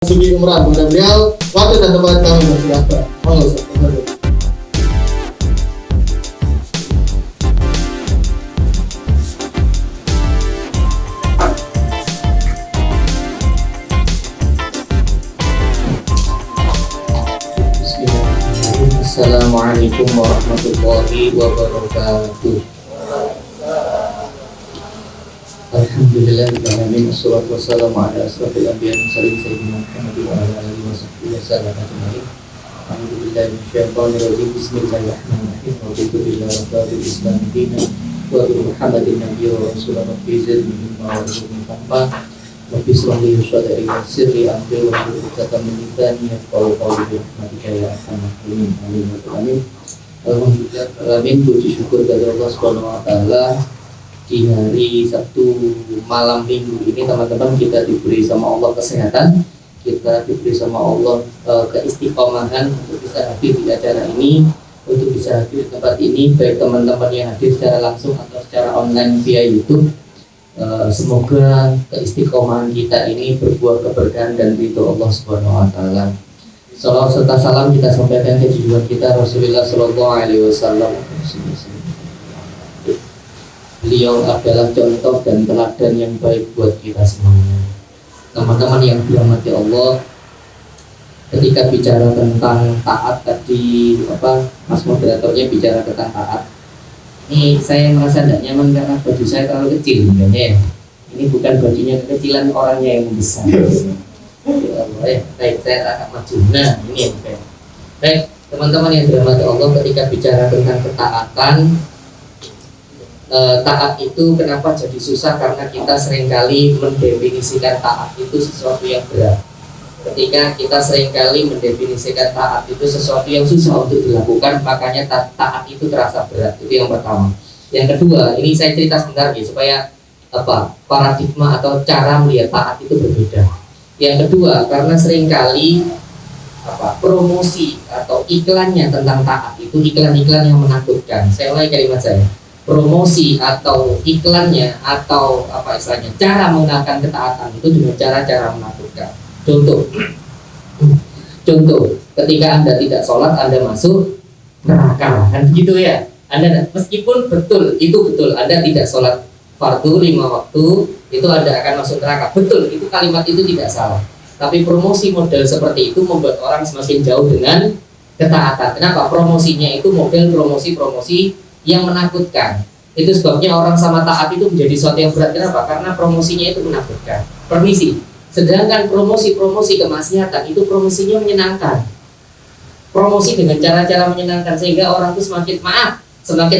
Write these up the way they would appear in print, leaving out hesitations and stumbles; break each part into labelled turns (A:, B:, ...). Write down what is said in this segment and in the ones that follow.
A: Sugi umrah kepada beliau, waktu dan tempat kami bersilakan. Monggo Ustaz. Bismillahirrahmanirrahim. Assalamualaikum warahmatullahi wabarakatuh. Alhamdulillahirrahmanirrahim. Assalatu wassalamu ala asrafil anbiya'i wal mursalin sayyidina Muhammadin wa ala alihi wa sahbihi wasallam ajma'in. A'udzubillahi minasyaitonir rajim. Bismillahirrahmanirrahim. Wa bitu billahi rabbil islam dinan wa bi Muhammadin nabiyyi wa rasulullah wa fi zilmin wa warzuqni fahma wa fi sirri sadri wa sirri amri wa hurrikatan min lisani yafqahu qawli bi rahmatika ya arhamar rahimin. Amin wa amin. Alhamdulillah, amin. Puji syukur kepada Allah Subhanahu wa taala. Di hari Sabtu malam minggu ini teman-teman kita diberi sama Allah kesehatan, kita diberi sama Allah keistiqomahan untuk bisa hadir di acara ini, untuk bisa hadir di tempat ini, baik teman-teman yang hadir secara langsung atau secara online via YouTube. Semoga keistiqomahan kita ini berbuah keberkahan dan ridho Allah Subhanahu wa taala. Salawat serta salam kita sampaikan ke junjungan kita Rasulullah sallallahu alaihi wasallam. Beliau adalah contoh dan teladan yang baik buat kita semuanya. Teman-teman yang dirahmati Allah, ketika bicara tentang taat tadi, Mas moderatornya bicara tentang taat. Ini saya merasa tidak nyaman karena baju saya terlalu kecil, ya. Ini bukan bajunya kekecilan, orangnya yang besar. Ya Allah, ya. Baik, saya akan maju. Nah, ini yang baik. Baik, teman-teman yang dirahmati Allah, ketika bicara tentang ketaatan, taat itu kenapa jadi susah? Karena kita seringkali mendefinisikan taat itu sesuatu yang berat. Ketika kita seringkali mendefinisikan taat itu sesuatu yang susah untuk dilakukan, makanya taat itu terasa berat. Itu yang pertama. Yang kedua, ini saya cerita sebentar ya, supaya paradigma atau cara melihat taat itu berbeda. Yang kedua, karena seringkali promosi atau iklannya tentang taat itu iklan-iklan yang menakutkan. Saya ulangi kalimat saya. Promosi atau iklannya atau cara menggunakan ketaatan itu dengan cara-cara menakutkan. Contoh, ketika Anda tidak sholat, Anda masuk neraka, kan begitu ya? Anda meskipun betul Anda tidak sholat fardu 5 waktu, itu Anda akan masuk neraka. Betul, itu kalimat itu tidak salah. Tapi promosi model seperti itu membuat orang semakin jauh dengan ketaatan. Kenapa? Promosinya itu model promosi yang menakutkan. Itu sebabnya orang sama taat itu menjadi sesuatu yang berat. Kenapa? Karena promosinya itu menakutkan. Permisi. Sedangkan promosi kemaksiatan itu promosinya menyenangkan. Promosi dengan cara-cara menyenangkan sehingga orang itu semakin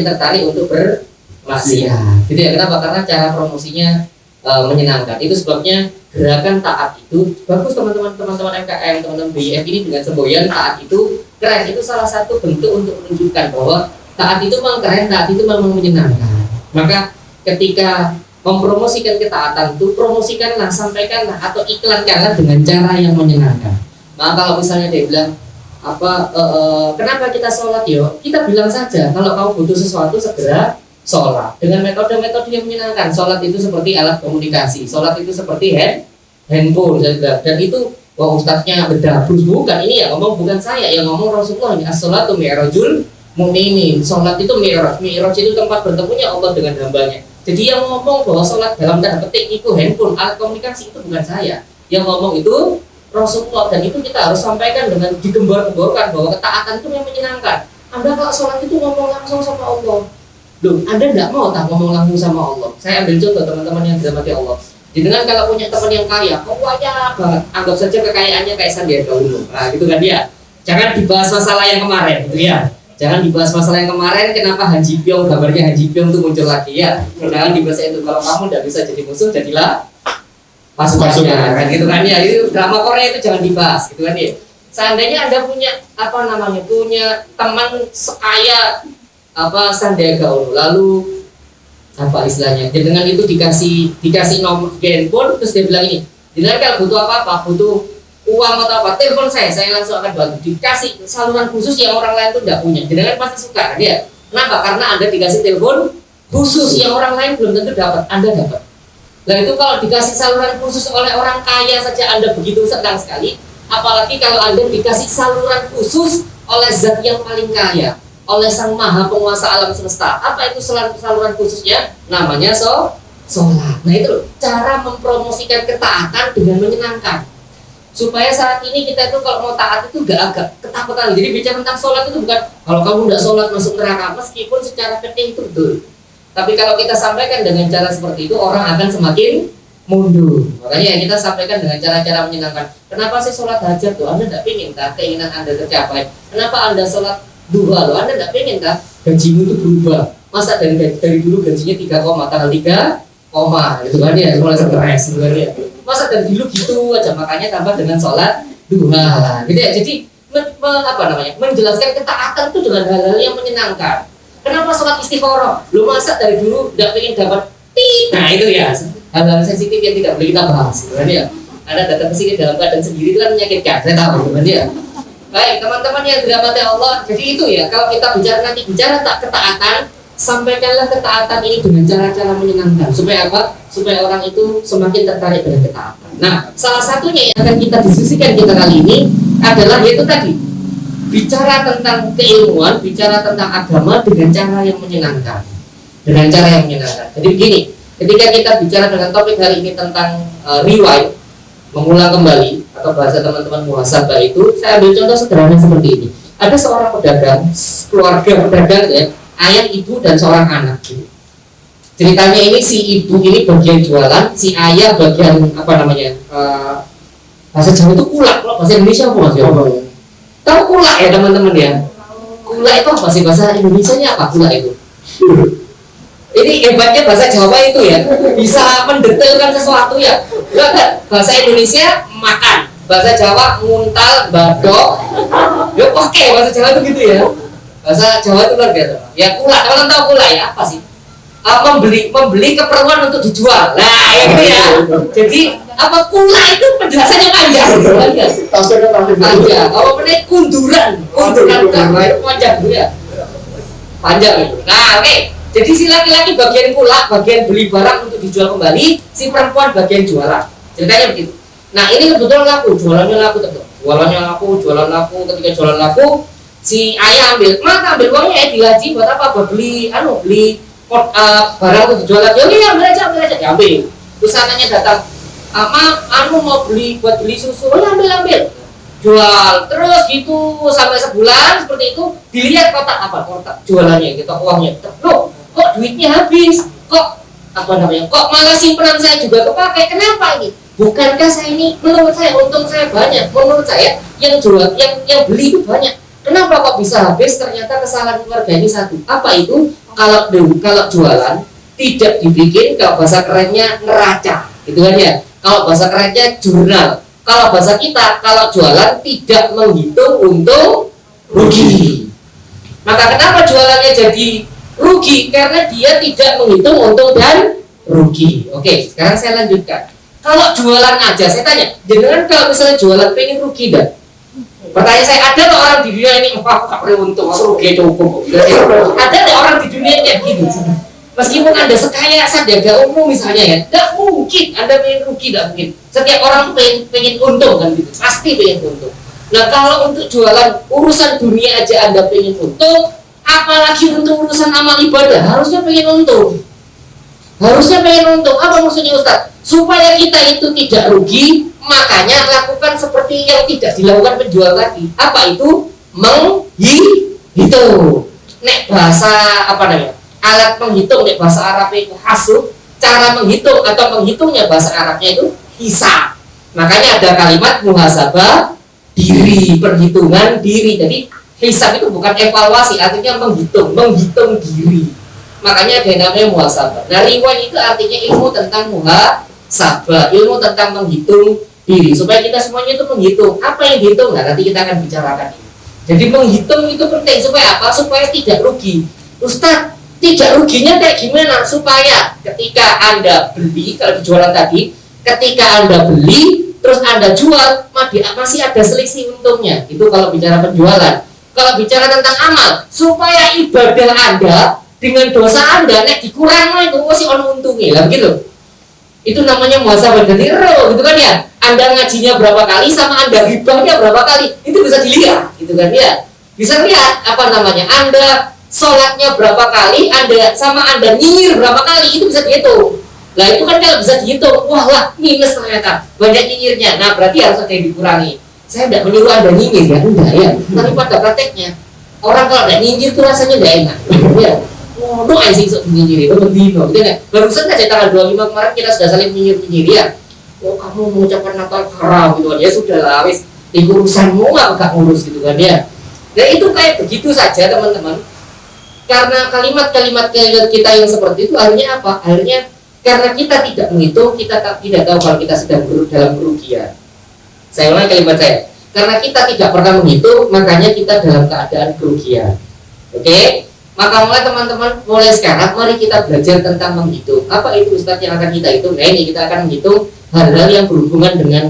A: tertarik untuk bermaksiat. Gitu ya. Kenapa? Karena cara promosinya menyenangkan. Itu sebabnya gerakan taat itu bagus, teman-teman MKM, teman-teman BIF ini dengan semboyan taat itu keren. Itu salah satu bentuk untuk menunjukkan bahwa taat itu memang keren, taat itu memang menyenangkan. Maka ketika mempromosikan ketaatan itu, promosikanlah, sampaikanlah atau iklankanlah dengan cara yang menyenangkan. Maka kalau misalnya dia bilang kenapa kita sholat yo? Kita bilang saja kalau kamu butuh sesuatu segera sholat dengan metode-metode yang menyenangkan. Sholat itu seperti alat komunikasi, sholat itu seperti handphone, dan itu ustadznya berdabus, bukan ini ya ngomong, bukan saya yang ngomong, Rasulullah ini as-sholatu mi'rajul mu'minin. Sholat itu mi'raj itu tempat bertemunya Allah dengan hambanya. Jadi yang ngomong bahwa sholat dalam tanda petik itu handphone, alat komunikasi, itu bukan saya. Yang ngomong itu Rasulullah, dan itu kita harus sampaikan dengan digembar-gemborkan bahwa ketaatan itu yang menyenangkan. Anda kalau sholat itu ngomong langsung sama Allah. Loh, Anda tidak mau ngomong langsung sama Allah. Saya ambil contoh teman-teman yang dirahmati Allah. Dengan kalau punya teman yang kaya, kaya banget, anggap saja kekayaannya kayak Sandiaga Uno. Nah, gitu kan dia. Jangan dibahas masalah yang kemarin, gitu ya. Jangan dibahas masalah yang kemarin, kenapa Han Ji Pyong, gambarnya Han Ji Pyong itu muncul lagi ya. Jangan dibahas itu. Kalau kamu tidak bisa jadi musuh, jadilah pasukannya. Kan gitu kan ya. Itu drama Korea itu jangan dibahas, gitu kan ya. Seandainya Anda punya punya teman sekaya Sandiaga Uno, lalu istilahnya, dengan itu dikasih nomor handphone, terus dia bilang ini, dengan kalau butuh butuh uang atau telepon saya langsung akan bantu. Dikasih saluran khusus yang orang lain tuh tidak punya, jenengan pasti suka kan dia. Kenapa? Karena Anda dikasih telepon khusus yang orang lain belum tentu dapat, Anda dapat. Nah itu kalau dikasih saluran khusus oleh orang kaya saja Anda begitu senang sekali, apalagi kalau Anda dikasih saluran khusus oleh zat yang paling kaya, oleh Sang Maha Penguasa alam semesta. Apa itu saluran khususnya? Namanya sholat. Nah itu loh, cara mempromosikan ketaatan dengan menyenangkan. Supaya saat ini kita itu kalau mau taat itu gak agak ketakutan. Jadi bicara tentang sholat itu bukan kalau kamu tidak sholat masuk neraka, meskipun secara fikih itu betul. Tapi kalau kita sampaikan dengan cara seperti itu, orang akan semakin mundur. Makanya kita sampaikan dengan cara-cara menyenangkan. Kenapa sih sholat hajat tuh? Anda tidak ingin tak keinginan Anda tercapai? Kenapa Anda sholat duha loh? Anda tidak ingin tak gajimu itu berubah? Masa dari dulu gajinya 3 koma, tanggal 3 koma, gitu kan ya? Mulai stres sebenarnya. Masa dari dulu gitu aja, makanya tambah dengan sholat duha, gitu ya. Jadi menjelaskan ketaatan itu dengan hal-hal yang menyenangkan. Kenapa sholat istikharah? Lu masa dari dulu tidak pengen dapat tit? Nah itu ya hal-hal sensitif yang tidak boleh kita bahas, sebenarnya ya. Ada datang ke sini dalam keadaan sendiri itu kan menyakitkan, saya tahu, sebenarnya ya. Baik teman-teman yang dirahmati Allah, jadi itu ya kalau kita bicara tak ketaatan, sampaikanlah ketaatan ini dengan cara-cara menyenangkan. Supaya apa? Supaya orang itu semakin tertarik dengan ketaatan. Nah, salah satunya yang akan kita diskusikan kita kali ini adalah yaitu tadi bicara tentang keilmuan, bicara tentang agama dengan cara yang menyenangkan. Dengan cara yang menyenangkan. Jadi begini, ketika kita bicara dengan topik hari ini tentang rewind, mengulang kembali atau bahasa teman-teman muhasabah itu, saya ambil contoh sederhana seperti ini. Ada seorang pedagang, keluarga pedagang ya, ayah, ibu dan seorang anak. Ceritanya ini si ibu ini bagian jualan, si ayah bagian bahasa Jawa itu kulak, kalau bahasa Indonesia apa Mas? Tahu kulak ya teman-teman ya? Kulak itu apa sih bahasa Indonesianya apa kulak itu? Ini hebatnya bahasa Jawa itu ya, bisa mendetailkan sesuatu ya. Enggak, bahasa Indonesia makan, bahasa Jawa nguntal, badok. Ya oke, bahasa Jawa itu gitu ya. Bahasa Jawa itu luar biasa. Ya kulak, teman-teman tahu kulak ya apa sih? Membeli keperluan untuk dijual. Nah itu ya. Jadi apa kulak itu penjelasannya panjang. Panjang. Apa benar kunduran karena itu panjang ya. Panjang itu. Nah oke. Jadi si laki-laki bagian kulak, bagian beli barang untuk dijual kembali, si perempuan bagian jualan. Ceritanya begitu. Nah ini kebetulan laku, jualannya laku tetap. Jualan laku. Ketika jualan laku, si ayah ambil uangnya digaji buat apa? Buat beli barang untuk dijual lagi. Oke, ambil aja, diambil. Terus anaknya datang, mau buat beli susu, ambil. Jual terus gitu sampai sebulan seperti itu. Dilihat kotak jualannya, gitu uangnya. Loh, kok duitnya habis? Kok malah simpanan saya juga kepakai? Kenapa ini? Bukankah saya ini, menurut saya untung saya banyak, menurut saya yang beli itu banyak. Kenapa kok bisa habis? Ternyata kesalahan keluarga ini satu. Apa itu? Kalau jualan tidak dibikin, kalau bahasa kerennya neraca, gitu kan ya. Kalau bahasa kerennya jurnal. Kalau bahasa kita, kalau jualan tidak menghitung untung rugi. Maka kenapa jualannya jadi rugi? Karena dia tidak menghitung untung dan rugi. Oke, sekarang saya lanjutkan. Kalau jualan aja, saya tanya, jenengan kalau misalnya jualan pengen rugi enggak? Pertanyaan saya, ada nggak orang di dunia ini gak perlu untung, aku rugi cukup? Ada nggak orang di dunia ini kayak gitu? Meskipun Anda sekaya Sandiaga Uno misalnya ya, nggak mungkin Anda pengen rugi, nggak mungkin. Setiap orang pengen untung kan gitu, pasti pengen untung. Nah kalau untuk jualan urusan dunia aja Anda pengen untung, apalagi untuk urusan amal ibadah harusnya pengen untung. Apa maksudnya Ustaz? Supaya kita itu tidak rugi, makanya lakukan seperti yang tidak dilakukan penjual tadi. Apa itu? Menghitung. Nek bahasa alat menghitung nek bahasa Arab itu hasub. Cara menghitung atau menghitungnya bahasa Arabnya itu hisab. Makanya ada kalimat muhasabah diri, perhitungan diri. Jadi hisab itu bukan evaluasi, artinya menghitung diri. Makanya ada yang namanya muhasabah. Nah, riwayat itu artinya ilmu tentang muhasabah, ilmu tentang menghitung diri. Supaya kita semuanya itu menghitung. Apa yang dihitung? Nah, nanti kita akan bicarakan ini. Jadi menghitung itu penting supaya apa? Supaya tidak rugi. Ustaz, tidak ruginya kayak gimana? Supaya ketika Anda beli, kalau dijualan tadi, ketika Anda beli terus Anda jual, masih ada selisih untungnya. Itu kalau bicara penjualan. Kalau bicara tentang amal, supaya ibadah Anda dengan dosa Anda nek dikurang itu masih ono untungnya lah begitu. Itu namanya muhasabah diri, gitu kan ya. Anda ngajinya berapa kali sama Anda ribahnya berapa kali, itu bisa dilihat, gitu kan ya. Bisa lihat apa namanya, Anda sholatnya berapa kali, Anda sama Anda nyinyir berapa kali, itu bisa dihitung. Nah itu kan kalau bisa dihitung, wah lah minus ternyata banyak nyinyirnya. Nah berarti harus ada yang dikurangi. Saya tidak menyuruh Anda nyinyir ya, enggak ya. Tapi pada prakteknya orang kalau tidak nyinyir itu rasanya tidak enak. Ya, no sih sok nyinyir itu berdino. Gitu kan? Barusan aja tanggal 25 kemarin kita sudah saling nyinyir ya. Oh kamu mengucapkan Natal haram gitu kan ya, sudah lah wis itu urusanmu nggak ngurus gitu kan ya. Dan itu kayak begitu saja teman-teman. Karena kalimat-kalimat kita yang seperti itu akhirnya apa? Akhirnya karena kita tidak menghitung, kita tidak tahu kalau kita sedang dalam kerugian. Saya ulangi kalimat saya. Karena kita tidak pernah menghitung, makanya kita dalam keadaan kerugian. Oke? Maka mulai teman-teman, mulai sekarang mari kita belajar tentang menghitung. Apa itu Ustadz yang akan kita hitung? Nah ini kita akan menghitung hal-hal yang berhubungan dengan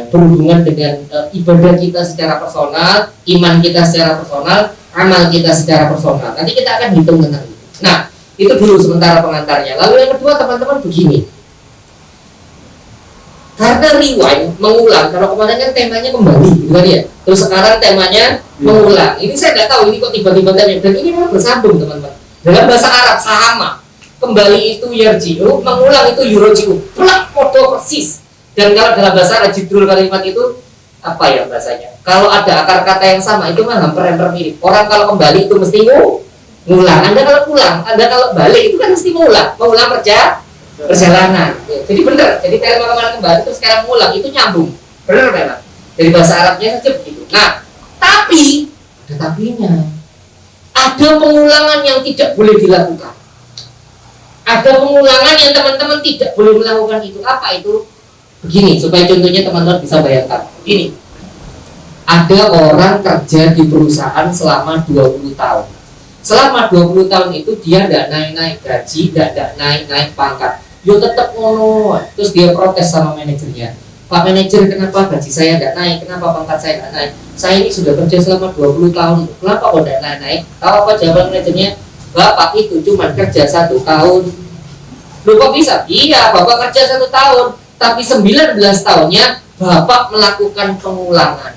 A: berhubungan dengan ibadah kita secara personal, iman kita secara personal, amal kita secara personal. Nanti kita akan hitung tentang itu. Nah, itu dulu sementara pengantarnya. Lalu yang kedua teman-teman begini. Karena rewind, mengulang. Kalau kemarin kan temanya kembali, gitu kan ya. Terus sekarang temanya mengulang. Ini saya nggak tahu ini kok tiba-tiba temanya. Dan ini memang bersambung teman-teman. Dalam bahasa Arab sama. Kembali itu yarji'u, mengulang itu yuroji'u. Plak podo persis. Dan kalau dalam bahasa Arab judul kalimat itu apa ya bahasanya? Kalau ada akar kata yang sama itu mah hampir mirip. Orang kalau kembali itu mesti ngulang. Anda kalau pulang, Anda kalau balik itu kan mesti mengulang perjalanan. Ya, jadi benar. Jadi terma kemarin kembali itu sekarang mengulang itu nyambung. Benar memang. Dari bahasa Arabnya saja begitu. Nah, tapi ada tapinya. Ada pengulangan yang tidak boleh dilakukan. Ada pengulangan yang teman-teman tidak boleh melakukan itu. Apa itu? Begini, supaya contohnya teman-teman bisa bayangkan. Begini. Ada orang kerja di perusahaan selama 20 tahun. Selama 20 tahun itu dia tidak naik-naik gaji, tidak naik-naik pangkat. Dia tetap ngono. Terus dia protes sama manajernya. Pak manajer, kenapa gaji saya tidak naik? Kenapa pangkat saya tidak naik? Saya ini sudah kerja selama 20 tahun. Kenapa kok tidak naik-naik? Tahu apa jawaban manajernya? Bapak itu cuma kerja 1 tahun. Loh kok bisa? Iya, Bapak kerja 1 tahun. Tapi 19 tahunnya Bapak melakukan pengulangan.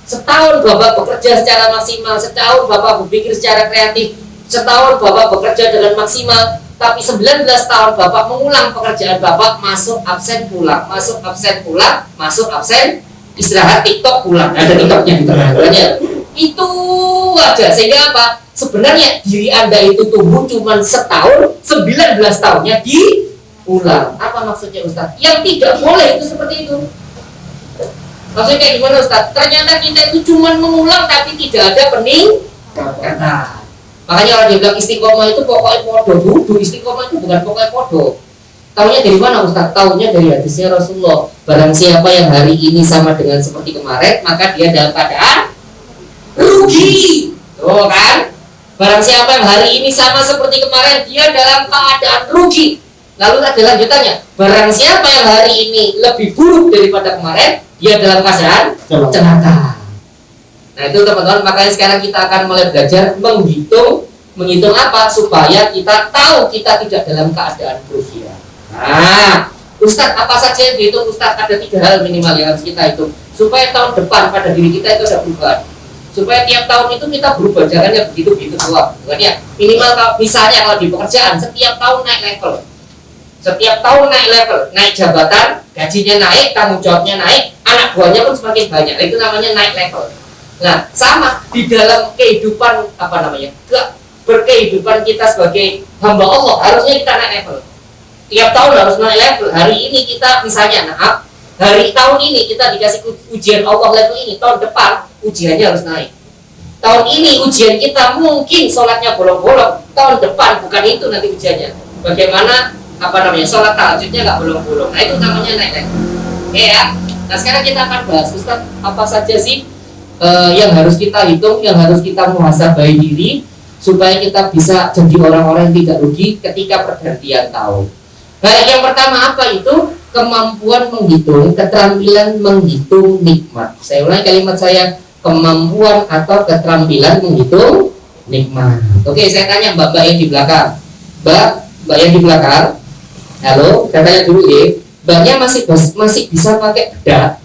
A: Setahun Bapak bekerja secara maksimal, setahun Bapak berpikir secara kreatif, setahun Bapak bekerja dengan maksimal, tapi 19 tahun Bapak mengulang pekerjaan Bapak, masuk absen pulang, masuk absen pulang, masuk absen istirahat TikTok pulang. Ada TikToknya di tengah-tengahnya. Itu aja, sehingga apa? Sebenarnya diri Anda itu tumbuh cuma setahun, 19 tahunnya diulang. Apa maksudnya Ustaz? Yang tidak boleh itu seperti itu. Maksudnya kayak gimana Ustaz? Ternyata kita itu cuma mengulang tapi tidak ada peningkatan. Makanya orang yang bilang istiqomah itu pokoknya podo. Dulu istiqomah itu bukan pokoknya podo. Taunya dari mana Ustaz? Taunya dari hadisnya Rasulullah. Barang siapa yang hari ini sama dengan seperti kemarin, maka dia dalam keadaan rugi. Tuh kan? Barang siapa yang hari ini sama seperti kemarin, dia dalam keadaan rugi. Lalu ada lanjutannya. Barang siapa yang hari ini lebih buruk daripada kemarin, dia dalam keadaan celaka. Nah itu teman-teman, makanya sekarang kita akan mulai belajar menghitung apa supaya kita tahu kita tidak dalam keadaan kerugian. Nah, Ustadz apa saja yang dihitung Ustadz? Ada 3 hal minimal yang harus kita hitung supaya tahun depan pada diri kita itu ada perubahan. Supaya tiap tahun itu kita berubah, jangan ya begitu-begitu doang. Bukan ya? Minimal kalau misalnya kalau di pekerjaan setiap tahun naik level. Setiap tahun naik level, naik jabatan, gajinya naik, tanggung jawabnya naik, anak buahnya pun semakin banyak. Itu namanya naik level. Nah, sama di dalam kehidupan berkehidupan kita sebagai hamba Allah, harusnya kita naik level. Tiap tahun harus naik level. Hari ini kita misalnya, tahun ini kita dikasih ujian Allah level ini, tahun depan ujiannya harus naik. Tahun ini ujian kita mungkin sholatnya bolong-bolong, tahun depan bukan itu nanti ujiannya. Bagaimana sholat tahajudnya nggak bolong-bolong. Nah itu namanya naik level. Oke ya. Nah sekarang kita akan bahas Ustaz apa saja sih yang harus kita hitung, yang harus kita muhasabahi diri supaya kita bisa jadi orang-orang yang tidak rugi ketika pergantian tahun. Baik, yang pertama apa itu? Kemampuan menghitung, keterampilan menghitung nikmat. Saya ulangi kalimat saya, kemampuan atau keterampilan menghitung nikmat. Oke, saya tanya mbak yang di belakang. Mbak yang di belakang, Halo, katanya dulu ya, mbaknya masih bisa pakai bedak,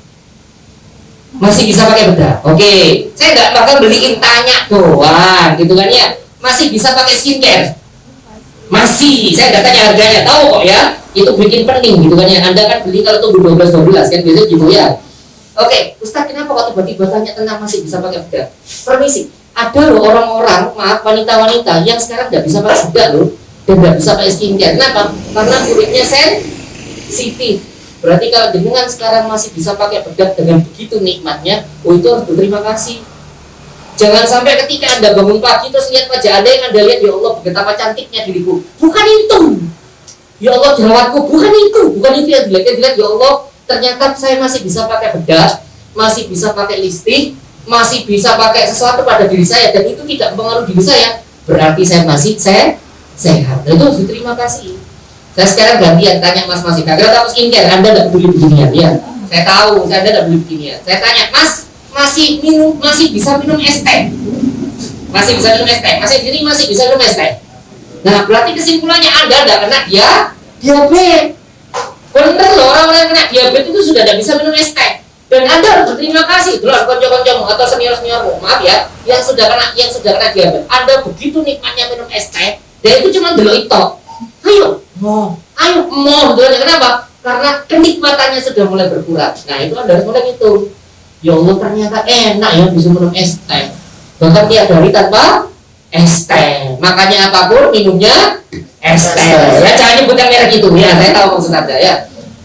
A: masih bisa pakai bedak. Oke, saya nggak bakal beliin, tanya doang, gitu kan ya. Masih bisa pakai skincare? Masih. Saya nggak tanya harganya, tahu kok ya. Itu bikin pening, gitu kan ya. Anda kan beli kalau tunggu 12 kan biasanya gitu ya. Oke, Ustaz kenapa kok tiba-tiba tanya tentang masih bisa pakai bedak? Permisi, ada loh orang-orang, maaf wanita-wanita yang sekarang nggak bisa pakai bedak loh, dan nggak bisa pakai skincare. Kenapa? Karena kulitnya sensitif. Berarti kalau dengan sekarang masih bisa pakai bedak dengan begitu nikmatnya, oh itu harus berterima kasih. Jangan sampai ketika Anda bangun pagi terus lihat wajah Anda yang Anda lihat, ya Allah betapa cantiknya diriku. Bukan itu. Ya Allah jerawatku, bukan itu yang dilihat. Yang dilihat, ya Allah ternyata saya masih bisa pakai bedak, masih bisa pakai lipstik, masih bisa pakai sesuatu pada diri saya, dan itu tidak mempengaruhi diri saya. Berarti saya masih sehat. Itu harus diterima kasih. Saya sekarang gantian tanya Mas masih kagak tahu skincare, Anda nggak beli beginian ya? Saya tahu, Anda nggak beli beginian. Saya tanya Mas, masih bisa minum es teh? Masih bisa minum es teh? Masih di sini masih bisa minum es teh? Nah berarti kesimpulannya Anda nggak kena diabetes. Bener loh, orang-orang yang kena diabetes itu sudah tidak bisa minum es teh. Dan Anda harus berterima kasih dulu konco-koncomu atau senior-seniormu, maaf ya, yang sudah kena diabetes. Anda begitu nikmatnya minum es teh, dan itu cuma delik tok. Ayo, mau, kenapa? Karena kenikmatannya sudah mulai berkurang. Nah itu Anda harus mulai gitu. Ya Allah ternyata enak ya bisa minum es teh. Bahkan tiap hari tanpa es teh. Makanya apapun minumnya es teh. Ya jangan nyebut yang merek itu ya. Saya tahu maksud Anda ya.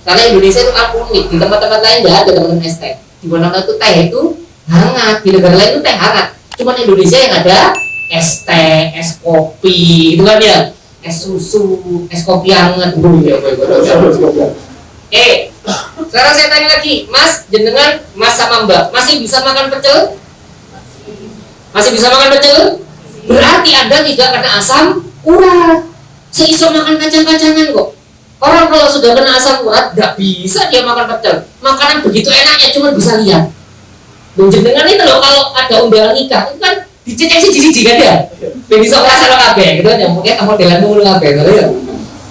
A: Karena Indonesia itu unik. Di tempat-tempat lain nggak ada teman es teh. Di mana-mana itu teh itu hangat. Di negara lain itu teh hangat. Cuma Indonesia yang ada es teh, es kopi, itu kan ya. Es susu, es kopi hangat. Sekarang saya tanya lagi, Mas, jenengan, Mas sama Mbak, masih bisa makan pecel? Masih bisa makan pecel? Berarti Anda tidak kena asam urat. Seiso makan kacang-kacangan kok. Orang kalau sudah kena asam urat, nggak bisa dia makan pecel. Makanan begitu enaknya, cuma bisa lihat. Dan jenengan itu loh, kalau ada undangan nikah, itu kan dicecek sih jijik kan ya? Dan bisa merasa lo kabeh, gitu kan ya? Mungkin kamu delan mulu kabeh, gitu ya?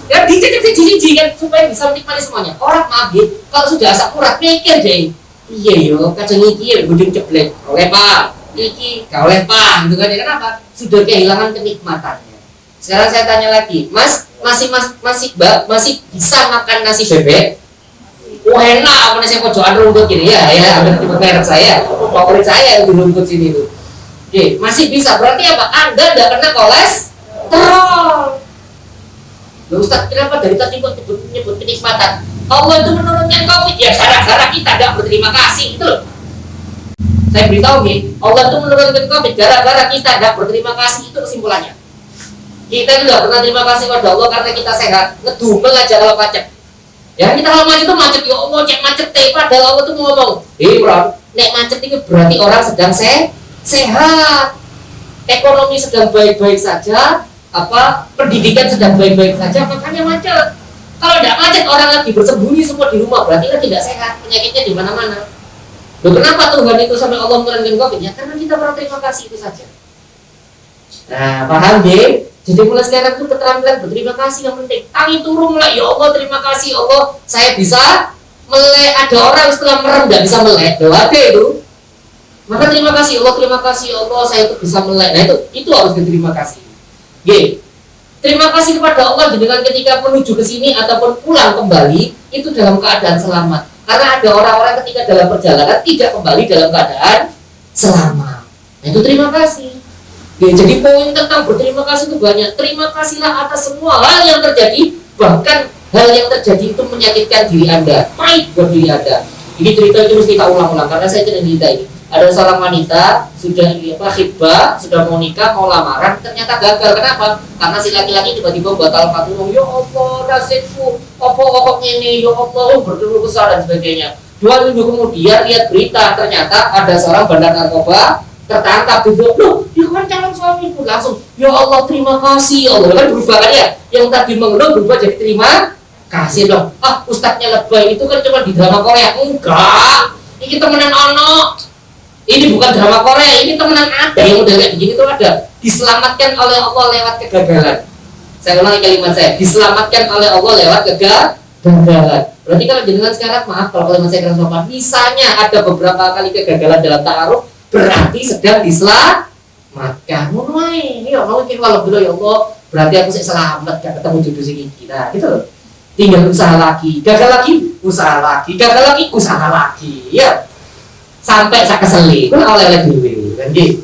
A: Ya dicecek sih jijik kan, supaya bisa menikmati semuanya. Orang maaf ya, kalau sudah asam urat, mikir deh. Iya yo, kacang iki ya, bujung ceblek. Oleh pak, iki, gak oleh pak, gitu kan ya? Kenapa? Sudah kehilangan kenikmatannya. Sekarang saya tanya lagi, Mas, Mbak, masih bisa makan nasi bebek? Wah enak, apa nasi pojokan rumput gini ya? Ya, ada tipe merek saya, favorit saya yang di rumput sini tuh. Oke, masih bisa, berarti apa? Anda tidak kena kolesterol. Loh Ustaz, kenapa dari tadi nyebut kenikmatan? Allah itu menurunkan COVID ya gara-gara kita tidak berterima kasih gitu loh. Saya beritahu nih, Allah itu menurunkan COVID gara-gara kita tidak berterima kasih, itu kesimpulannya. Kita itu tidak pernah terima kasih kepada Allah karena kita sehat, ngedumel aja kalau macet. Ya kita kalau macet itu macet, ya Allah cek macet padahal Allah itu mau ngomong, bro, nek macet itu berarti orang sedang sehat, ekonomi sedang baik-baik saja, pendidikan sedang baik-baik saja, makanya macet. Kalau tidak macet, orang lagi bersembunyi semua di rumah, berarti kan tidak sehat, penyakitnya di mana-mana. Loh kenapa Tuhan itu sampai Allah menurunkan COVID? Ya karena kita pernah terima kasih itu saja. Nah paham deh? Jadi mulai sekarang itu keterampilan berterima kasih yang penting. Tangi turun mulai, ya Allah terima kasih Allah, saya bisa melek. Ada orang setelah merem tidak bisa melek, doa itu. Maka terima kasih Allah, saya itu bisa melek. Nah itu harus diterima kasih. Terima kasih kepada Allah dengan ketika menuju ke sini ataupun pulang kembali itu dalam keadaan selamat. Karena ada orang-orang ketika dalam perjalanan tidak kembali dalam keadaan selamat. Nah itu terima kasih. Jadi poin tentang berterima kasih itu banyak. Terima kasihlah atas semua hal yang terjadi, bahkan hal yang terjadi itu menyakitkan diri Anda, pahit buat diri Anda. Ini cerita itu harus kita ulang-ulang karena saya cerita ini. Ada seorang wanita sudah khitbah, sudah mau nikah, mau lamaran, ternyata gagal. Kenapa? Karena si laki-laki tiba-tiba batal ngomong, ya Allah nasibku, apa ini, ya Allah berkeluh kesah dan sebagainya. 2 minggu kemudian lihat berita, ternyata ada seorang bandar narkoba tertangkap, duduk, loh, dia kan calon suamiku. Langsung, ya Allah terima kasih, Allah kan berubah kan ya, yang tadi mengeluh berubah jadi terima kasih dong. Ustadznya lebay itu kan cuma di drama Korea. Enggak, ini temenan ono. Ini bukan drama Korea, ini temenan ada yang udah kayak begini tuh ada. Diselamatkan oleh Allah lewat kegagalan. Saya ulangi kalimat saya, diselamatkan oleh Allah lewat kegagalan. Berarti kalau jenengan sekarang, maaf kalau kalimat saya kurang sopan, misalnya ada beberapa kali kegagalan dalam ta'aruf, berarti sedang diselamatkan. Mulai, ya mungkin kalau dulu ya Allah, berarti aku selamat gak ketemu jodoh sing iki. Nah, gitu loh. Tinggal usaha lagi, gagal lagi, usaha lagi, gagal lagi, usaha lagi. Ya. Sampai saya keseli, kan oleh-oleh dhewe. Kan nggih.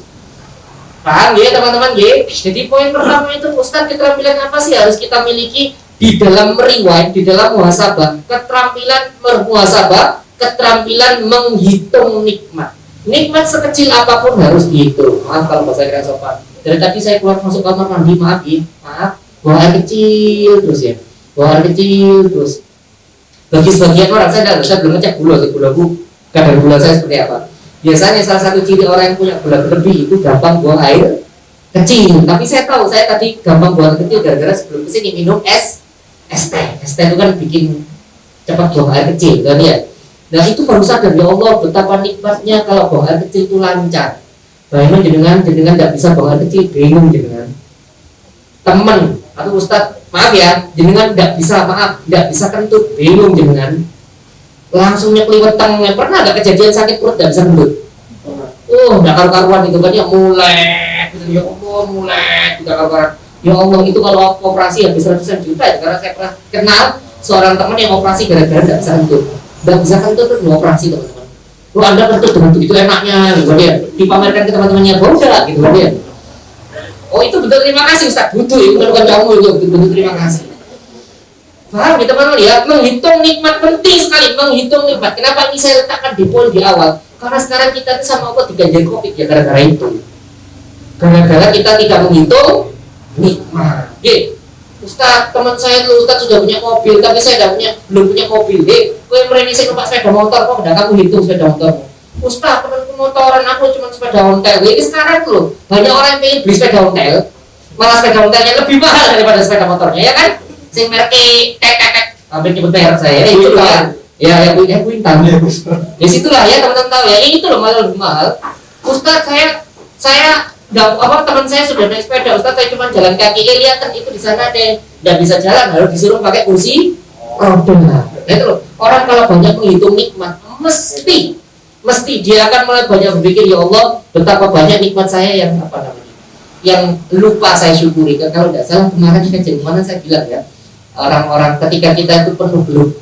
A: Paham ya teman-teman ya? Jadi poin pertama itu Ustaz, keterampilan apa sih harus kita miliki di dalam meriwayat, di dalam muhasabah? Keterampilan bermuhasabah, keterampilan menghitung nikmat. Nikmat sekecil apapun harus dihitung. Maaf kalau bahasa kira sopan. Dari tadi saya keluar masuk kamar mandi, maaf ya, maaf. Buang air kecil terus ya, buang air kecil terus. Bagi sebagian orang saya belum ngecek gula bu, kadar gula saya seperti apa. Biasanya salah satu ciri orang yang punya gula berlebih itu gampang buang air kecil. Tapi saya tahu, saya tadi gampang buang air kecil gara-gara sebelum kesini minum es teh. Es teh itu kan bikin cepat buang air kecil, kan ya. Nah itu baru sadar ya Allah betapa nikmatnya kalau buang air kecil itu lancar. Bayangin jenengan tidak bisa buang air kecil, bingung jenengan. Temen atau Ustadz, maaf ya, jenengan tidak bisa kentut, bingung jenengan. Langsung nyekliweteng, pernah gak kejadian sakit perut gak bisa kentut? Gak karu-karuan itu kan ya mulai gitu, ya Allah mulai gak karuan. Ya Allah itu kalau operasi habis ratusan juta ya, karena saya pernah kenal seorang teman yang operasi gara-gara gak bisa kentut. Gak bisa kentut terus operasi teman-teman. Anda kentut dengan begitu enaknya gitu kan ya, dipamerkan ke teman-temannya bauda gitu kan ya. Oh itu betul, terima kasih Ustaz, butuh itu bukan kamu itu betul terima kasih. Paham ya teman-teman ya, menghitung nikmat penting sekali, menghitung nikmat. Kenapa ini saya letakkan di poin di awal? Karena sekarang kita sama Allah diganjar COVID ya gara-gara itu. Gara-gara kita tidak menghitung nikmat. Ustaz, teman saya tuh Ustaz sudah punya mobil, tapi saya belum punya mobil. Gue mereni saya numpak sepeda motor kok, udah kamu hitung sepeda motor. Ustaz, temanku motoran aku cuma sepeda ontel. Ini sekarang tuh banyak orang yang pengen beli sepeda ontel, malah sepeda ontelnya lebih mahal daripada sepeda motornya, ya kan? Sing merek hampir nyebut merek saya itu kan ya yang punya Quintan ya situlah ya teman-teman tahu ya ini tuh loh malah lebih mahal. Ustaz saya teman saya sudah naik sepeda Ustaz, saya cuma jalan kaki lihat kan itu di sana deh nggak bisa jalan, harus disuruh pakai kursi roda. Nah itu loh, orang kalau banyak menghitung nikmat mesti dia akan mulai banyak berpikir ya Allah betapa banyak nikmat saya yang lupa saya syukuri. Kalau tidak salah kemarin kajian mana saya bilang ya, orang-orang ketika kita itu penuh keluh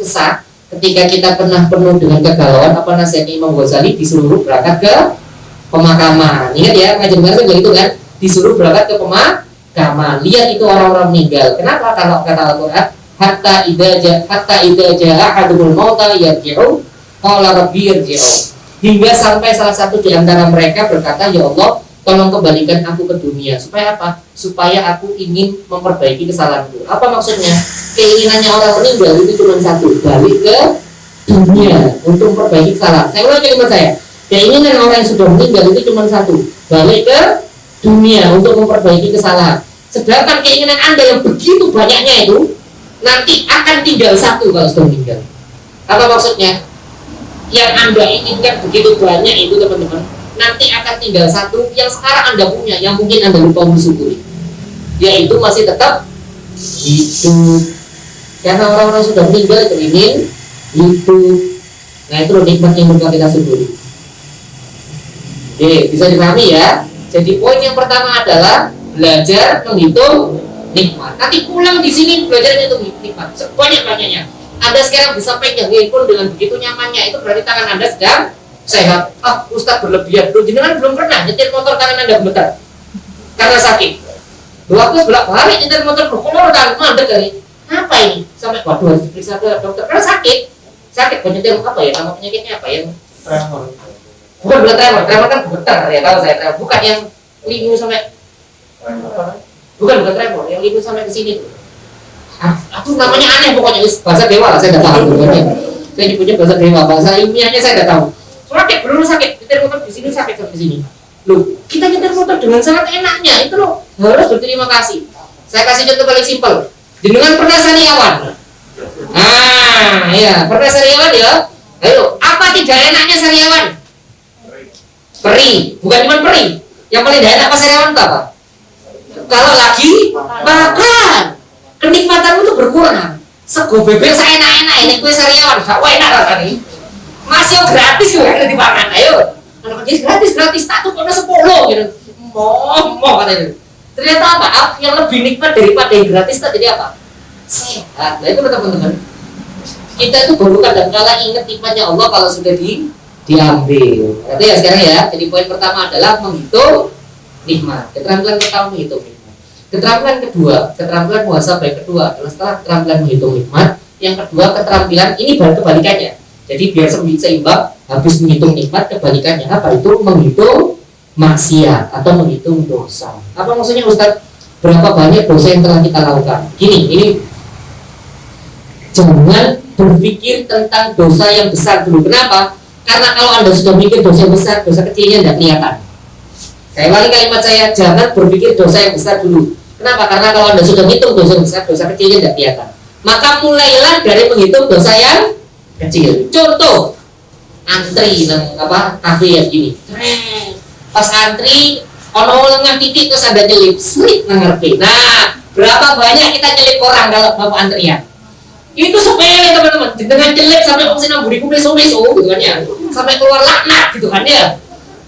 A: kesah, ketika kita pernah penuh dengan kegalauan, apa nasihatnya Imam Ghazali, disuruh berangkat ke pemakaman. Ingat ya, ngajian kemarin begitu kan, disuruh berangkat ke pemakaman. Lihat itu orang-orang meninggal. Kenapa? Kalau kata Al-Quran, hatta idza jaa ahadul mauta yarji'u qala rabbi irji'u. Hingga sampai salah satu di antara mereka berkata, ya Allah, tolong kembalikan aku ke dunia. Supaya apa? Supaya aku ingin memperbaiki kesalahanku. Apa maksudnya? Keinginannya orang meninggal itu cuma satu, balik ke dunia untuk memperbaiki kesalahan. Saya ulang kalimat saya. Keinginan orang yang sudah meninggal itu cuma satu, balik ke dunia untuk memperbaiki kesalahan. Sedangkan keinginan Anda yang begitu banyaknya itu nanti akan tinggal satu kalau sudah meninggal. Apa maksudnya? Yang Anda inginkan begitu banyak itu teman-teman, nanti akan tinggal satu yang sekarang Anda punya, yang mungkin Anda lupa mensyukuri, yaitu masih tetap hidup. Karena orang-orang sudah meninggal itu ingin hidup. Nah itu nikmat yang perlu kita syukuri. Oke, bisa dipahami ya. Jadi poin yang pertama adalah belajar menghitung nikmat. Nanti pulang di sini belajar menghitung nikmat sebanyak-banyaknya. Anda sekarang bisa pegang handphone dengan begitu nyamannya, itu berarti tangan Anda sedang sehat. Ustaz berlebihan. Jenengan belum pernah nyetir motor tangan Anda gemetar karena sakit. Waktu bolak-balik nyetir motor berkolor dan mandek kali. Apa ini? Sampai waduh harus diperiksa ke dokter karena sakit. Sakit nyetir apa ya? Nama penyakitnya apa ya? Tremor. Bukan tremor kan gemetar ya, tahu saya tremor. Bukan yang linu sampai bukan tremor, yang linu sampai ke sini tuh. Aku namanya aneh pokoknya, bahasa dewa lah, saya tidak tahu pokoknya. Saya nyebutnya bahasa dewa, bahasa ilmiahnya saya tidak tahu. Sakit, benar sakit, nyetir motor di sini sakit sampai sini. Loh, kita nyetir motor dengan sangat enaknya, itu loh harus berterima kasih. Saya kasih contoh paling simpel. Jenengan pernah sariawan? Ya, pernah sariawan ya? Ayo, apa tidak enaknya sariawan? Perih, bukan cuma perih. Yang paling tidak enak pas sariawan itu apa? kalau lagi makan. Kenikmatanmu itu berkurang. Sego bebek saya enak-enak ini kue sariawan gak enak rasanya. Masih gratis tuh yang dimakan. Ayo. Kalau gratis tak tuh kena 10 gitu. Mau katanya. Ternyata apa? Yang lebih nikmat daripada yang gratis tadi apa? Sehat. Nah itu teman-teman. Kita itu baru kadang-kala ingat nikmatnya Allah kalau sudah diambil. Berarti ya sekarang ya. Jadi poin pertama adalah menghitung nikmat. Keterampilan pertama menghitung nikmat. Keterampilan kedua, keterampilan muhasabah kedua adalah setelah keterampilan menghitung nikmat, yang kedua keterampilan ini baru kebalikannya. Jadi biar seimbang, habis menghitung nikmat kebalikannya apa itu menghitung maksiat atau menghitung dosa. Apa maksudnya Ustaz? Berapa banyak dosa yang telah kita lakukan? Gini, ini jangan berpikir tentang dosa yang besar dulu. Kenapa? Karena kalau Anda sudah mikir dosa besar, dosa kecilnya tidak kelihatan. Saya ulangi kalimat saya, jangan berpikir dosa yang besar dulu. Kenapa? Karena kalau Anda sudah hitung dosa besar, dosa kecilnya tidak kelihatan. Maka mulailah dari menghitung dosa yang kecil. Contoh, antri kafe yang gini. Pas antri, ono lengah titik terus ada nyelip, sering ngerti. Nah, berapa banyak kita nyelip orang dalam bapak antrian? Itu sepele teman-teman. Dengan nyelip sampai opsi 6.000 meso gitu kan ya, sampai keluar laknat gitu kan ya.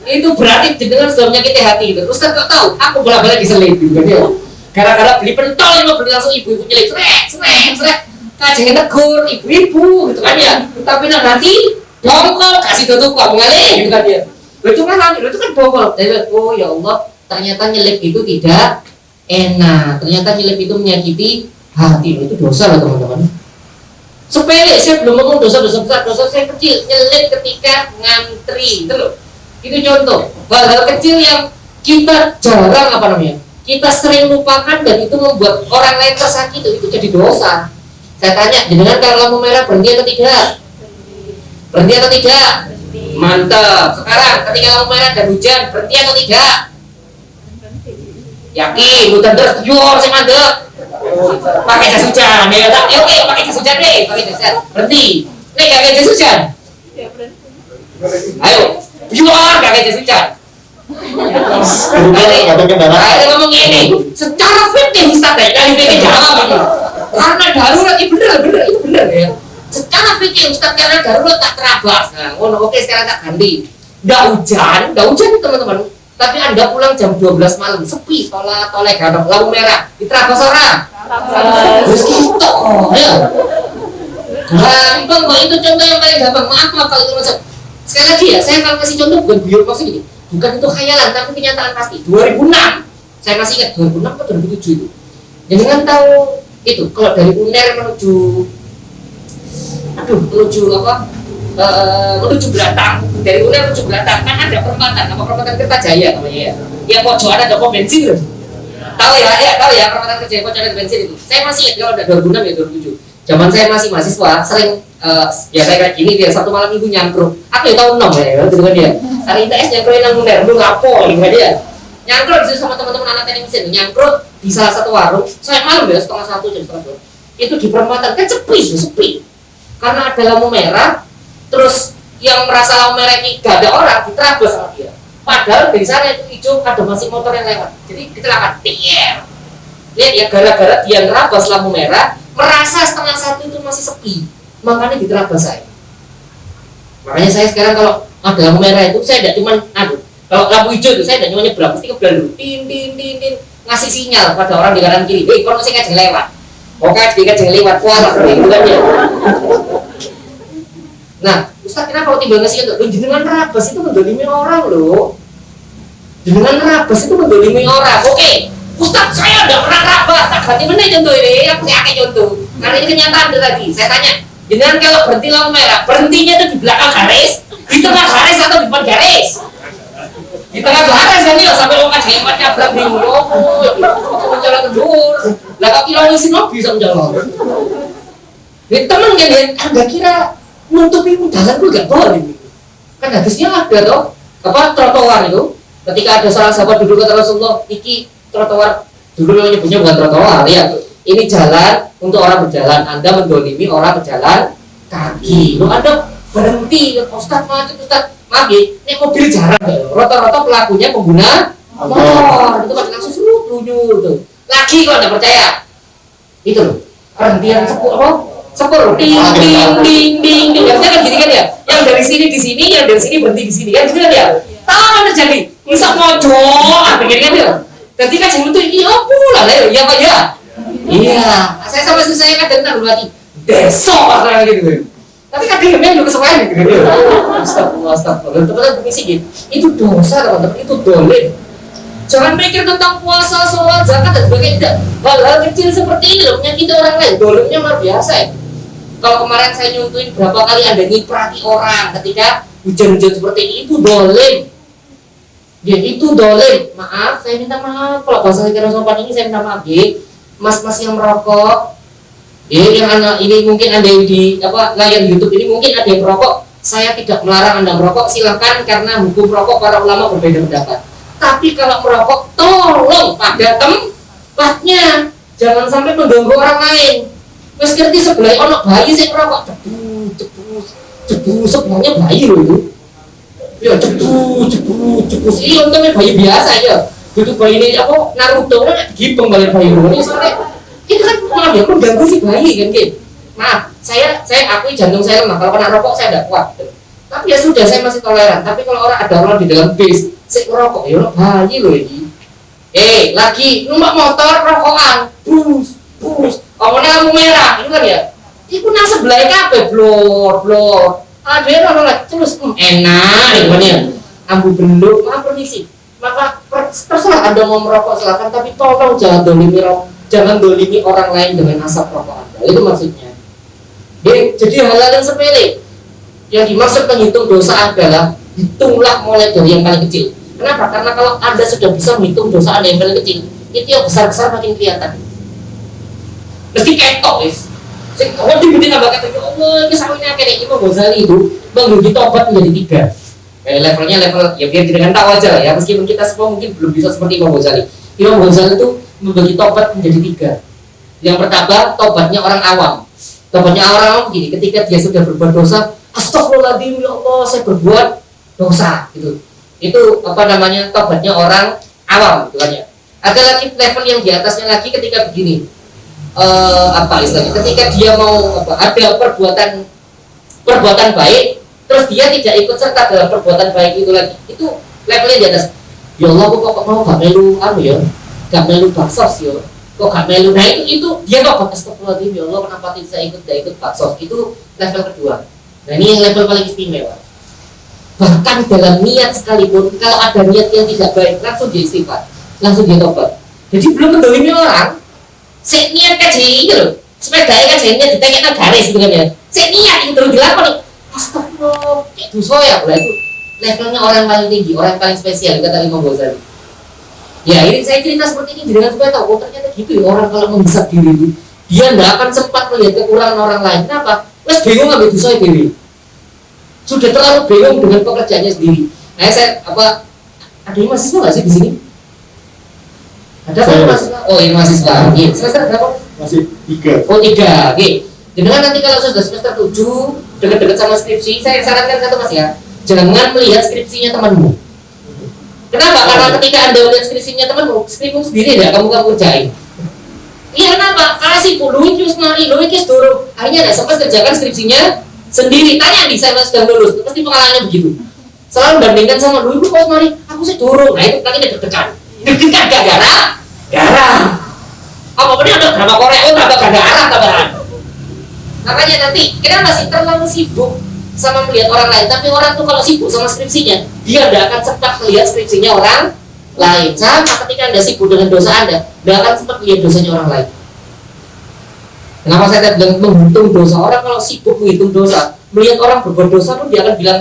A: Itu berarti dengan sudah menyakiti hati itu. Ustaz kok tahu? Aku bolak-balik diselip gitu kan ya. Gara-gara beli pentol ini beli langsung ibu-ibu nyelip srek. Kajeng tegur ibu-ibu gitu kan ya. Tapi nanti dongkol kasih tutup kok ngalih gitu kan ya. Itu kan bongkol. Oh ya Allah, ternyata nyelip itu tidak enak. Ternyata nyelip itu menyakiti hati. Itu dosa loh teman-teman. Sepele, saya belum ngomong dosa-dosa besar, dosa saya kecil, nyelip ketika ngantri gitu loh. Itu contoh hal-hal kecil yang kita jarang kita sering lupakan dan itu membuat orang lain tersakiti, itu jadi dosa. Saya tanya, jenengan kalau lampu merah berhenti atau tidak? Berhenti atau tidak? Mantap. Sekarang ketika lampu merah dan hujan berhenti atau tidak? Yakin? Hujan terus saya mandek. Pakai jas hujan ya, oke pakai jas hujan deh, pakai jas hujan. Berhenti. Nih gak pakai jas hujan? Ayo. Jual gak kayak hujan. Ada ngomong ini. Secara fikih Ustaz dari fikih jawab ini. Karena darurat itu bener ya. Secara fikih Ustaz karena darurat tak terabas. Nah, oke sekarang tak ganti. Nggak hujan teman-teman. Tapi Anda pulang jam 12 malam sepi, tolak gadok lampu merah. Diterabas orang. Terus gitu. Ya. Gampang kok itu contoh yang paling gampang. Maaf kalau itu masuk. Sekali lagi ya, saya kalau kasih contoh bukan guyon maksud ini, bukan itu khayalan tapi kenyataan pasti. 2006, saya masih ingat 2006 atau 2007 itu. Jangan tahu itu kalau dari UNER menuju Belatang, dari UNER menuju Belatang kan ada perempatan Kertajaya namanya ya. Yang pojokan ada pom bensin loh. Tahu ya perempatan Kertajaya pojokan ada bensin itu. Saya masih ingat kalau ada 2006 ya 2007. Zaman saya masih mahasiswa, sering ya saya kayak gini dia Sabtu malam minggu nyangkruk. Aku ya tahun 6 ya, gitu kan dia. Hari ITS nyangkruk nang UNER, lu ngapo gitu kan dia. Nyangkruk di sama teman-teman anak teknik mesin, nyangkruk di salah satu warung. Saya malam ya 1:30 jam 1:30. Itu di perempatan kan sepi. Karena ada lampu merah, terus yang merasa lampu merah ini gak ada orang diterabas sama dia. Padahal dari sana itu hijau ada masih motor yang lewat. Jadi kecelakaan. Lihat ya, gara-gara dia nerabas lampu merah, merasa 1:30 itu masih sepi, makanya diterabas saya. Makanya saya sekarang kalau ada lampu merah itu saya tidak cuma kalau lampu hijau itu saya tidak cuma nyebrang, mesti kebelan dulu, tin ngasih sinyal pada orang di kanan kiri, kalau masih ngajeng lewat, oke ngajeng lewat, kualah gitu kan ya. Nah, Ustaz kenapa kok timbul ngasih itu? Jenengan nerabas itu mendolimi orang loh. Jenengan nerabas itu mendolimi orang, oke. Ustaz saya udah pernah nerabas, tak ganti bener contoh ini, aku pakai contoh. Karena ini kenyataan tadi. Saya tanya, jenengan kalau berhenti lampu merah, berhentinya itu di belakang garis, di tengah garis atau di depan garis? Di tengah garis kan ya, sampai orang aja hemat nabrak nih, menjalan ke dur. Lah kok kira ngisi no bisa menjalan. Ini temen kan ya, Anda kira nutupi jalan gue gak boleh. Kan hadisnya ada toh, apa trotoar itu. Ketika ada seorang sahabat duduk kata Rasulullah, iki trotoar dulu yang nyebutnya bukan trotoar ya. Ini jalan untuk orang berjalan. Anda mendolimi orang berjalan kaki. Lo Anda berhenti, Ustaz macet Ustaz. Maaf ya, ini mobil jarang ya. Rata-rata pelakunya pengguna motor. Itu kan langsung suruh tuyul tuh. Lagi kok nggak percaya? Itu loh. Perhentian sepur, ding ding ding ding ding. Harusnya kan gini kan ya? Yang dari sini di sini, yang dari sini berhenti di sini kan gitu kan ya? Tahu kan terjadi? Bisa mojok, begini kan ya? Ketika jeng itu iya pula lah ya Pak ya. Iya, saya sama istri saya kadang tak berarti besok lah gitu. Tapi kadang memang juga kesukaan gitu. Astagfirullah. Teman-teman permisi gitu. Itu dosa teman-teman, itu dolim. Jangan mikir tentang puasa, sholat, zakat dan sebagainya. Hal-hal kecil seperti ini loh menyakiti orang lain. Dolimnya luar biasa ya. Kalau kemarin saya nyuntuin berapa kali Anda nyiprati orang ketika hujan-hujan seperti ini, itu dolim. Ya itu dolim. Maaf, saya minta maaf. Kalau bahasa saya kira sopan ini saya minta maaf ya. Mas-mas yang merokok, yang anak ini mungkin ada di layar YouTube ini mungkin ada yang merokok. Saya tidak melarang Anda merokok, silakan karena hukum rokok para ulama berbeda pendapat. Tapi kalau merokok, tolong pada tempatnya, jangan sampai mengganggu orang lain. Wes ngerti sebelah ono bayi sing merokok, cepu, sebenarnya bayi loh itu. Ya cepu. Iya untungnya bayi biasa aja. Itu bayi ini Naruto kan gipeng balik bayi ini soalnya. Itu kan maaf ya, mengganggu si bayi kan gitu. Maaf, saya akui jantung saya lemah. Kalau kena rokok saya tidak kuat. Tapi ya sudah, saya masih toleran. Tapi kalau ada orang di dalam bis, saya rokok, ya lo bayi loh ini. Lagi numpak motor rokokan, bus. Awalnya lampu merah, itu kan ya. Itu nang sebelah kabeh blor. Ada orang terus enak, gimana? Ambu benduk, maaf permisi. Maka terserah Anda mau merokok silakan, tapi tolong jangan dolimi orang lain dengan asap rokok Anda. Itu maksudnya. Jadi hal-hal yang sepele. Yang dimaksud menghitung dosa adalah hitunglah mulai dari yang paling kecil. Kenapa? Karena kalau Anda sudah bisa menghitung dosa Anda yang paling kecil, itu yang besar-besar makin kelihatan. Mesti ketok, wis. Kalau dibikin tambah kata, Allah, ini samanya kayak Imam Ghazali itu membagi tobat menjadi 3. Levelnya ya biar kita tahu aja lah ya, meskipun kita semua mungkin belum bisa seperti Imam Ghazali. Imam Ghazali itu membagi tobat menjadi 3. Yang pertama, tobatnya orang awam. Tobatnya orang awam begini, ketika dia sudah berbuat dosa, astagfirullahaladzim, ya Allah, saya berbuat dosa gitu. Itu tobatnya orang awam gitu kan ya. Ada lagi level yang di atasnya lagi ketika begini. Istilahnya ketika dia mau ada perbuatan baik, terus dia tidak ikut serta dalam perbuatan baik itu lagi, itu levelnya di atas. Ya Allah, kok mau gak melu gak melu baksos ya, kok gak melu. Nah itu dia kok astagfirullahaladzim, ya Allah kenapa tidak saya ikut baksos. Itu level kedua. Nah ini yang level paling istimewa. Bahkan dalam niat sekalipun, kalau ada niat yang tidak baik, langsung dia istighfar, langsung dia tobat. Jadi belum mendolimi orang, saya niat kaji gitu loh, sepeda kaji niat ditanya garis gitu kan ya. Saya niat itu terus dilakukan. Astagfirullah, kayak dosa ya, itu levelnya orang paling tinggi, orang paling spesial kata Imam Ghazali. Ya ini saya cerita seperti ini dengan supaya tahu, ternyata gitu ya orang kalau mendesak diri itu, dia tidak akan sempat melihat kekurangan orang lain. Kenapa? Wes bingung ambil dosa diri. Sudah terlalu bingung dengan pekerjaannya sendiri. Nah saya ada yang mahasiswa nggak sih di sini? Ada kan mahasiswa? Oh ini mahasiswa. Oke. Semester berapa?
B: Masih 3.
A: Oh 3. Oke. Dengan nanti kalau sudah semester 7 dekat-dekat sama skripsi, saya sarankan satu mas ya, jangan melihat skripsinya temanmu. Kenapa? Karena ketika Anda melihat skripsinya temanmu, skripsimu sendiri tidak kamu kerjain. Iya kenapa? Karena si lu itu mari, lu itu dulu. Akhirnya ada sempat kerjakan skripsinya sendiri. Tanya nih saya sudah lulus, pasti pengalamannya begitu. Selalu bandingkan sama lu kok mari, aku sih turun. Nah itu lagi deg-degan. Deg-degan gara-gara. Apa benar ada drama Korea? Drama gara-gara tambahan. Makanya nanti kenapa sih terlalu sibuk sama melihat orang lain, tapi orang tuh kalau sibuk sama skripsinya, dia tidak akan sempat melihat skripsinya orang lain. Sama ketika Anda sibuk dengan dosa Anda, tidak akan sempat melihat dosanya orang lain. Kenapa saya bilang menghitung dosa? Orang kalau sibuk menghitung dosa, melihat orang berbuat dosa pun dia akan bilang,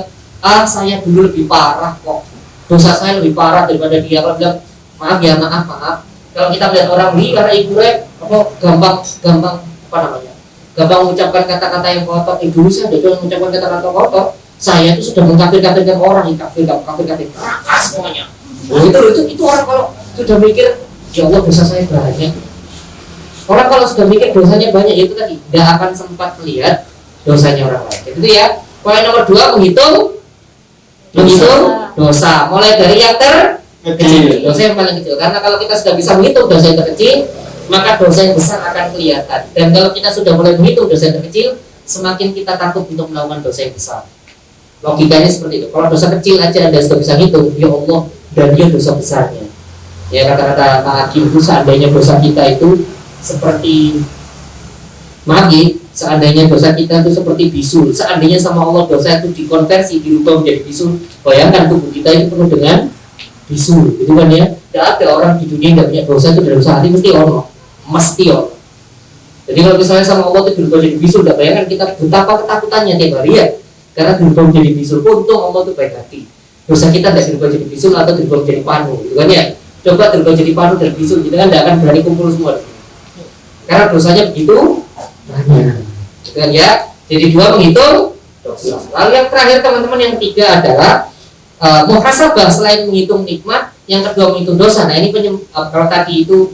A: saya dulu lebih parah kok, dosa saya lebih parah daripada dia. Kalau bilang maaf. Kalau kita melihat orang ini karena ibu gampang mengucapkan kata-kata yang kotor. Dulu saya ada mengucapkan kata-kata kotor, saya itu sudah mengkafir-kafirkan orang, kafir keras semuanya. Itu orang kalau sudah mikir, ya Allah dosa saya banyak. Orang kalau sudah mikir dosanya banyak, itu tadi tidak akan sempat melihat dosanya orang lain. Itu ya. Poin nomor 2, menghitung dosa. Mulai dari yang kecil, dosa yang paling kecil. Karena kalau kita sudah bisa menghitung dosa yang terkecil, maka dosa yang besar akan kelihatan. Dan kalau kita sudah mulai menghitung dosa yang terkecil, semakin kita takut untuk melakukan dosa yang besar. Logikanya seperti itu. Kalau dosa kecil aja Anda sudah bisa hitung, ya Allah, dan dia dosa besarnya. Ya kata-kata Pak Hakim itu, seandainya dosa kita itu seperti seandainya dosa kita itu seperti bisul, seandainya sama Allah dosa itu dikonversi, dirubah menjadi bisul, bayangkan tubuh kita itu penuh dengan bisul, gitu kan ya. Tidak ada orang di dunia yang tidak punya dosa itu dalam sehari mesti ono. Jadi kalau misalnya sama Allah itu dirubah menjadi bisul, tidak bayangkan kita betapa ketakutannya tiap hari ya, karena dirubah menjadi bisul. Untung Allah itu baik hati, dosa kita tidak dirubah menjadi bisul atau dirubah menjadi panu, gitu kan ya. Coba dirubah menjadi panu dan bisul, kita kan tidak akan berani kumpul semua di sini, karena dosanya begitu banyak. Dan ya, jadi dua menghitung dosa. Lalu yang terakhir teman-teman, yang ketiga adalah muhasabah. Selain menghitung nikmat, yang kedua menghitung dosa. Nah ini kalau tadi itu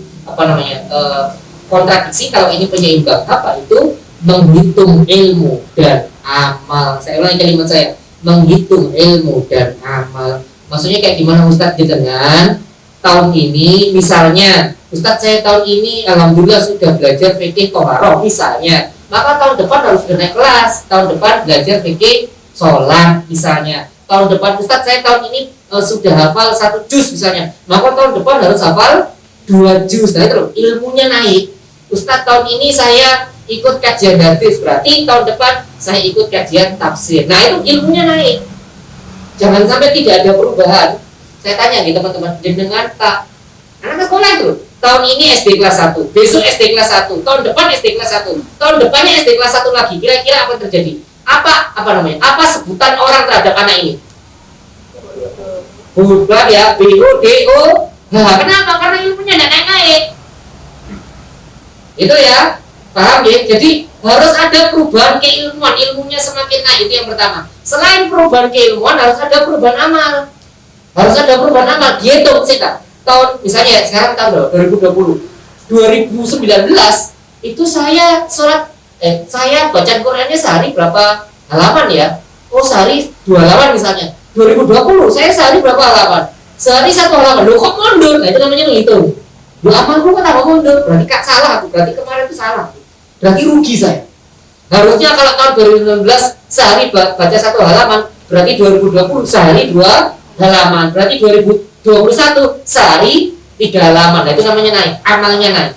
A: kontradiksi, kalau ini penyeimbang. Apa itu? Menghitung ilmu dan amal. Saya ulangi kalimat saya, menghitung ilmu dan amal. Maksudnya kayak gimana Ustadz? Dengan tahun ini misalnya, Ustadz saya tahun ini alhamdulillah sudah belajar fikih toharoh misalnya, maka tahun depan harus sudah naik kelas. Tahun depan belajar fikih sholat misalnya. Tahun depan Ustadz saya tahun ini sudah hafal 1 juz misalnya, maka tahun depan harus hafal 2 juz. Nah itu loh, ilmunya naik. Ustadz tahun ini saya ikut kajian hadis, berarti tahun depan saya ikut kajian tafsir. Nah itu ilmunya naik. Jangan sampai tidak ada perubahan. Saya tanya nih teman-teman, dengan tak anak sekolah itu tahun ini SD kelas 1, besok SD kelas 1, tahun depan SD kelas 1, tahun depannya SD kelas 1 lagi. Kira-kira apa yang terjadi? Apa sebutan orang terhadap anak ini? Berubah ya, BUDO. Nah, kenapa? Karena ilmunya tidak naik. Itu ya, paham ya? Jadi harus ada perubahan keilmuan, ilmunya semakin naik, itu yang pertama. Selain perubahan keilmuan, harus ada perubahan amal. Dihitung kita. Tahun misalnya sekarang tahun 2020, 2019 itu saya baca Qurannya sehari berapa halaman ya? Sehari 2 halaman misalnya. 2020 saya sehari berapa halaman? Sehari 1 halaman. Loh kok mundur? Nah itu namanya menghitung. Amalku kenapa mundur? Berarti salah aku. Berarti kemarin itu salah. Berarti rugi saya. Harusnya kalau tahun 2019 sehari baca 1 halaman, berarti 2020 sehari 2 halaman. Berarti 2021 sehari 3 halaman. Nah itu namanya naik, amalnya naik.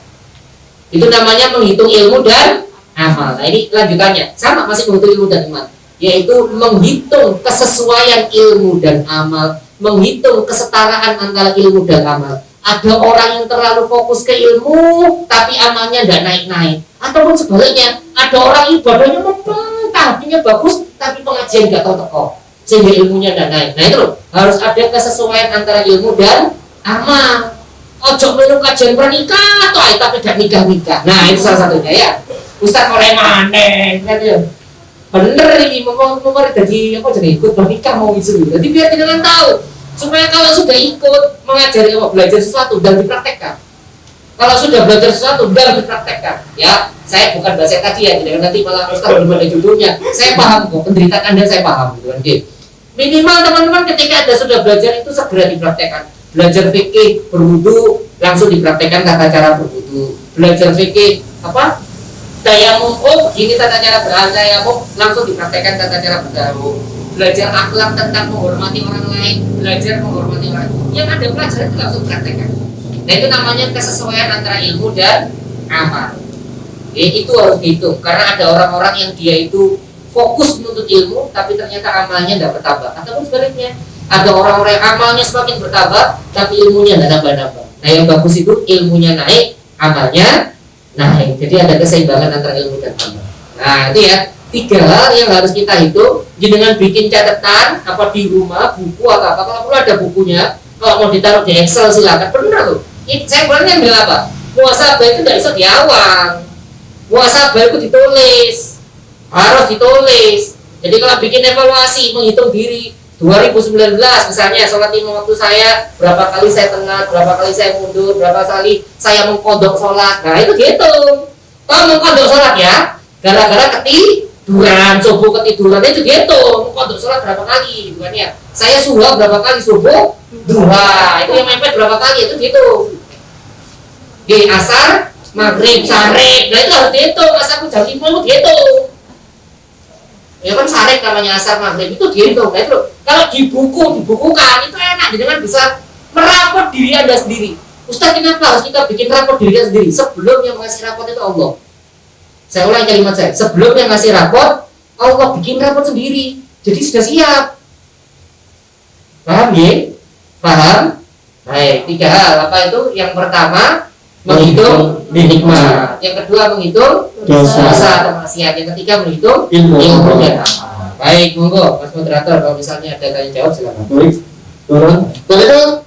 A: Itu namanya menghitung ilmu dan amal. Nah ini lanjutannya, sama masih menghitung ilmu dan amal, yaitu menghitung kesesuaian ilmu dan amal, menghitung kesetaraan antara ilmu dan amal. Ada orang yang terlalu fokus ke ilmu tapi amalnya tidak naik-naik, ataupun sebaliknya, ada orang ibadahnya membentang, artinya bagus tapi pengajian gak tahu sehingga ilmunya tidak naik. Nah itu loh, harus ada kesesuaian antara ilmu dan amal. Ojo melu kajian pernikah toh tapi tidak nikah. Nah itu salah satunya ya. Ustaz mulai maneh kan ya. Bener ini mau jadi ikut pernikah mau isu. Jadi biar jenengan tahu, supaya kalau sudah ikut mengajari belajar sesuatu dan dipraktekkan. Kalau sudah belajar sesuatu dan dipraktekkan, ya saya bukan bahasa tadi ya, tidak nanti malah Ustaz belum ada judulnya. Saya paham kok penderitaan Anda, saya paham gitu kan. Minimal teman-teman ketika Anda sudah belajar itu segera dipraktekkan. Belajar fikih berwudu langsung dipraktekkan tata cara berwudu. Belajar fikih tayamum, ini tata cara bertayamum langsung dipraktekkan tata cara bertayamum. Belajar akhlak tentang menghormati orang lain, belajar menghormati orang lain. Yang ada pelajaran itu langsung praktekkan. Nah itu namanya kesesuaian antara ilmu dan amal. Itu harus dihitung karena ada orang-orang yang dia itu fokus menuntut ilmu tapi ternyata amalnya tidak bertambah, ataupun sebaliknya ada orang-orang yang amalnya semakin bertambah tapi ilmunya tidak nambah-nambah. Nah yang bagus itu ilmunya naik, amalnya naik. Jadi ada keseimbangan antara ilmu dan amal. Nah itu ya 3 hal yang harus kita hitung. Dengan bikin catatan di rumah, buku atau apa, kalau perlu ada bukunya, kalau mau ditaruh di Excel silakan. Benar loh, saya sebenarnya bilang apa, muhasabah itu tidak bisa diawang, muhasabah itu ditulis, harus ditulis. Jadi kalau bikin evaluasi, menghitung diri 2019 misalnya, sholat 5 waktu saya berapa kali saya tengah, berapa kali saya mundur, berapa kali saya mengkodok sholat. Nah itu dihitung. Kalau mengkodok sholat ya, gara-gara tiduran, subuh ketiduran itu dihitung. Kok untuk sholat berapa kali gitu kan ya. Saya subuh berapa kali subuh, duha itu yang mepet berapa kali itu dihitung. Di asar, maghrib, sarek, nah itu harus dihitung. Asar jam 5 itu dihitung. Ya kan sarek namanya asar maghrib itu dihitung. Nah itu kalau dibukukan itu enak, dengan bisa merapot diri Anda sendiri. Ustaz, kenapa harus kita bikin rapot diri kita sendiri? Sebelum yang ngasih rapot itu Allah. Saya ulang kalimat saya. Sebelum yang ngasih rapot, Allah bikin rapot sendiri. Jadi sudah siap. Paham ya? Paham? Baik, 3 hal. Apa itu? Yang pertama, menghitung nikmat. Yang kedua, menghitung dosa atau maksiat. Yang ketiga, menghitung ilmunya. Baik, monggo Mas moderator, kalau misalnya ada tanya jawab silakan.
B: Baik, turun.
A: Boleh dong?